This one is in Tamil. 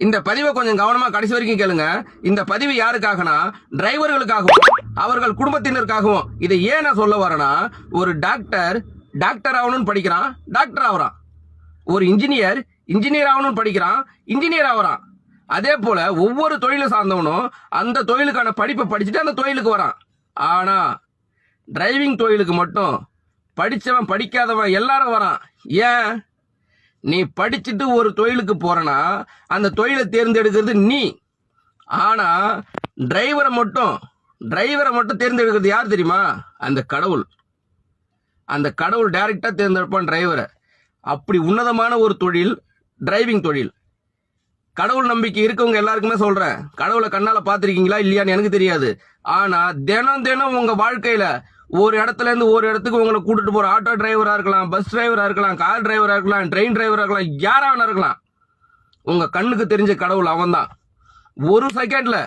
இந்த பதிவை கொஞ்சம் கவனமா கடைசி வரைக்கும் கேளுங்க. இந்த பதிவு யாருக்காகனா டிரைவர்களுக்காகவும் அவர்கள் குடும்பத்தினருக்காகவும். இதை ஏன் நான் சொல்ல வரேன்னா, ஒரு டாக்டர் ஆகணும்னு படிக்கிறான், டாக்டர் ஆகுறான். ஒரு இன்ஜினியர் ஆகணும்னு படிக்கிறான், இன்ஜினியர் ஆகுறான். அதே போல ஒவ்வொரு தொழிலை சார்ந்தவனும் அந்த தொழிலுக்கான படிப்பை படிச்சுட்டு அந்த தொழிலுக்கு வரான். ஆனா டிரைவிங் தொழிலுக்கு மட்டும் படிச்சவன் படிக்காதவன் எல்லாரும் வரான். ஏன்? நீ படிச்சுட்டு ஒரு தொழிலுக்கு போறனா அந்த தொழிலை தேர்ந்தெடுக்கிறது நீ. ஆனா டிரைவரை மட்டும் தேர்ந்தெடுக்கிறது யார் தெரியுமா? அந்த கடவுள் டைரக்டா தேர்ந்தெடுப்பான் டிரைவரை. அப்படி உன்னதமான ஒரு தொழில் டிரைவிங் தொழில். கடவுள் நம்பிக்கை இருக்கவங்க எல்லாருக்குமே சொல்றேன், கடவுளை கண்ணால பாத்திருக்கீங்களா இல்லையான்னு எனக்கு தெரியாது. ஆனா தினம் உங்க வாழ்க்கையில ஒரு இடத்துல இருந்து ஒரு இடத்துக்கு உங்களை கூட்டிட்டு போற ஆட்டோ டிரைவரா இருக்கலாம், பஸ் டிரைவரா இருக்கலாம், கார் டிரைவரா இருக்கலாம், ட்ரெயின் டிரைவரா இருக்கலாம், யாரா வேணா இருக்கலாம். உங்க கண்ணுக்கு தெரிஞ்ச கடவுள் அவன் தான். ஒரு செகண்ட்ல